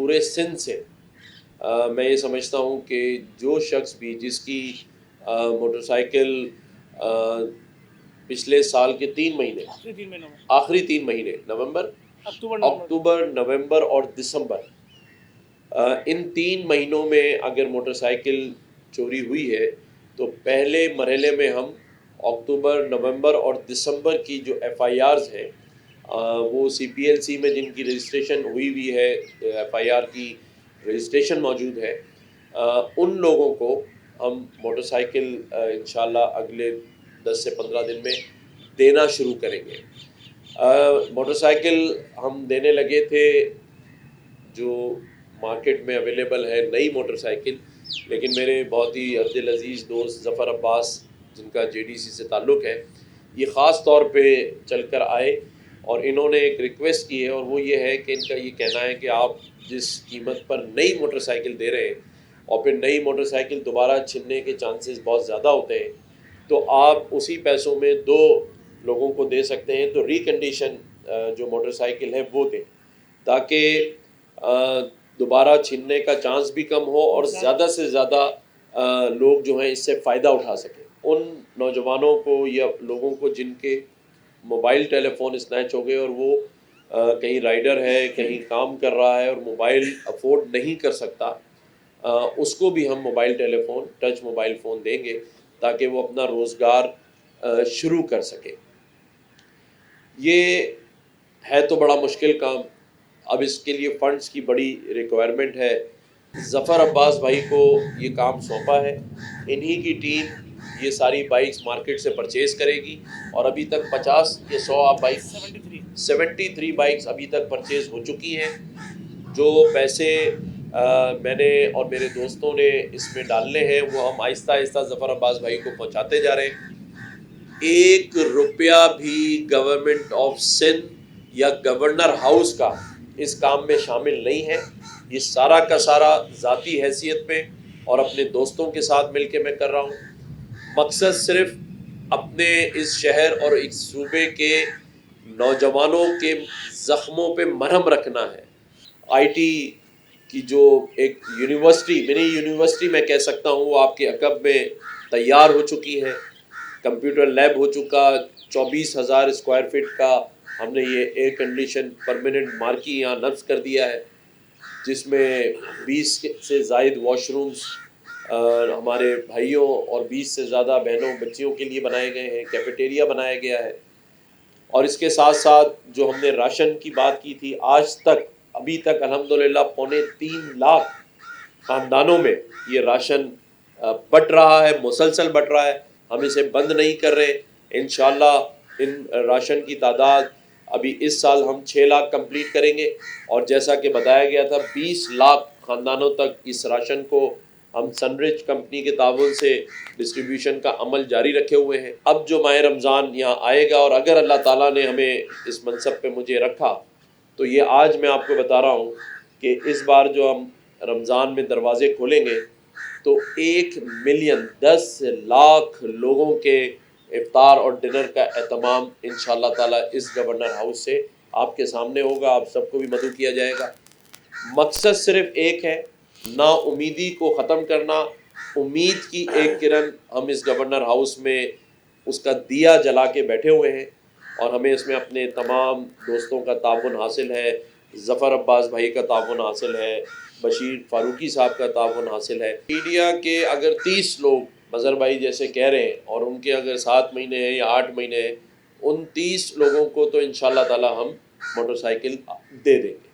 پورے سندھ سے میں یہ سمجھتا ہوں کہ جو شخص بھی جس کی موٹر سائیکل پچھلے سال کے 3 مہینے آخری 3 مہینے اکتوبر نومبر اور دسمبر ان 3 مہینوں میں اگر موٹر سائیکل چوری ہوئی ہے تو پہلے مرحلے میں ہم اکتوبر نومبر اور دسمبر کی جو ایف آئی آرز ہیں وہ سی پی ایل سی میں جن کی رجسٹریشن ہوئی ہے ایف آئی آر کی رجسٹریشن موجود ہے ان لوگوں کو ہم موٹر سائیکل انشاءاللہ اگلے 10 سے 15 دن میں دینا شروع کریں گے. موٹر سائیکل ہم دینے لگے تھے جو مارکیٹ میں اویلیبل ہے نئی موٹر سائیکل، لیکن میرے بہت ہی عبد العزیز دوست ظفر عباس جن کا جے ڈی سی سے تعلق ہے یہ خاص طور پہ چل کر آئے اور انہوں نے ایک ریکویسٹ کی ہے، اور وہ یہ ہے کہ ان کا یہ کہنا ہے کہ آپ جس قیمت پر نئی موٹر سائیکل دے رہے ہیں اور پھر نئی موٹر سائیکل دوبارہ چھننے کے چانسز بہت زیادہ ہوتے ہیں، تو آپ اسی پیسوں میں 2 لوگوں کو دے سکتے ہیں تو ریکنڈیشن جو موٹر سائیکل ہے وہ دیں تاکہ دوبارہ چھننے کا چانس بھی کم ہو اور زیادہ سے زیادہ لوگ جو ہیں اس سے فائدہ اٹھا سکیں. ان نوجوانوں کو یا لوگوں کو جن کے موبائل ٹیلی فون اسنیچ ہو گئے اور وہ کہیں رائڈر ہے کہیں کام کر رہا ہے اور موبائل افورڈ نہیں کر سکتا، اس کو بھی ہم موبائل ٹیلی فون ٹچ موبائل فون دیں گے تاکہ وہ اپنا روزگار شروع کر سکے. یہ ہے تو بڑا مشکل کام، اب اس کے لیے فنڈز کی بڑی ریکوائرمنٹ ہے. ظفر عباس بھائی کو یہ کام سونپا ہے، انہی کی ٹیم یہ ساری بائکس مارکیٹ سے پرچیز کرے گی اور ابھی تک 50 یا 100 بائکس 73 بائکس ابھی تک پرچیز ہو چکی ہیں. جو پیسے میں نے اور میرے دوستوں نے اس میں ڈالنے ہیں وہ ہم آہستہ آہستہ ظفر عباس بھائی کو پہنچاتے جا رہے ہیں. 1 روپیہ بھی گورنمنٹ آف سندھ یا گورنر ہاؤس کا اس کام میں شامل نہیں ہے. یہ سارا کا سارا ذاتی حیثیت پہ اور اپنے دوستوں کے ساتھ مل کے میں کر رہا ہوں. مقصد صرف اپنے اس شہر اور اس صوبے کے نوجوانوں کے زخموں پہ مرہم رکھنا ہے. آئی ٹی کی جو ایک یونیورسٹی منی یونیورسٹی میں کہہ سکتا ہوں وہ آپ کے عقب میں تیار ہو چکی ہے. کمپیوٹر لیب ہو چکا، 24,000 اسکوائر فٹ کا ہم نے یہ ایئر کنڈیشن پرماننٹ مارکی یہاں نصب کر دیا ہے، جس میں 20 سے زائد واش رومز ہمارے بھائیوں اور 20 سے زیادہ بہنوں بچیوں کے لیے بنائے گئے ہیں. کیفیٹیریا بنایا گیا ہے. اور اس کے ساتھ ساتھ جو ہم نے راشن کی بات کی تھی، آج تک ابھی تک الحمدللہ 3.25 لاکھ خاندانوں میں یہ راشن بٹ رہا ہے، مسلسل بٹ رہا ہے. ہم اسے بند نہیں کر رہے. انشاءاللہ ان راشن کی تعداد ابھی اس سال ہم 6 لاکھ کمپلیٹ کریں گے، اور جیسا کہ بتایا گیا تھا 20 لاکھ خاندانوں تک اس راشن کو ہم سن رچ کمپنی کے تعاون سے ڈسٹریبیوشن کا عمل جاری رکھے ہوئے ہیں. اب جو ماہ رمضان یہاں آئے گا اور اگر اللہ تعالیٰ نے ہمیں اس منصب پہ مجھے رکھا تو یہ آج میں آپ کو بتا رہا ہوں کہ اس بار جو ہم رمضان میں دروازے کھولیں گے تو 1 ملین 10 لاکھ لوگوں کے افطار اور ڈنر کا اہتمام انشاءاللہ تعالیٰ اس گورنر ہاؤس سے آپ کے سامنے ہوگا. آپ سب کو بھی مدعو کیا جائے گا. مقصد صرف ایک ہے، نا امیدی کو ختم کرنا. امید کی ایک کرن ہم اس گورنر ہاؤس میں اس کا دیا جلا کے بیٹھے ہوئے ہیں، اور ہمیں اس میں اپنے تمام دوستوں کا تعاون حاصل ہے. ظفر عباس بھائی کا تعاون حاصل ہے، بشیر فاروقی صاحب کا تعاون حاصل ہے. میڈیا کے اگر 30 لوگ مظہر بھائی جیسے کہہ رہے ہیں اور ان کے اگر 7 مہینے ہیں یا 8 مہینے ہیں، ان 30 لوگوں کو تو انشاءاللہ تعالی ہم موٹر سائیکل دے دیں گے.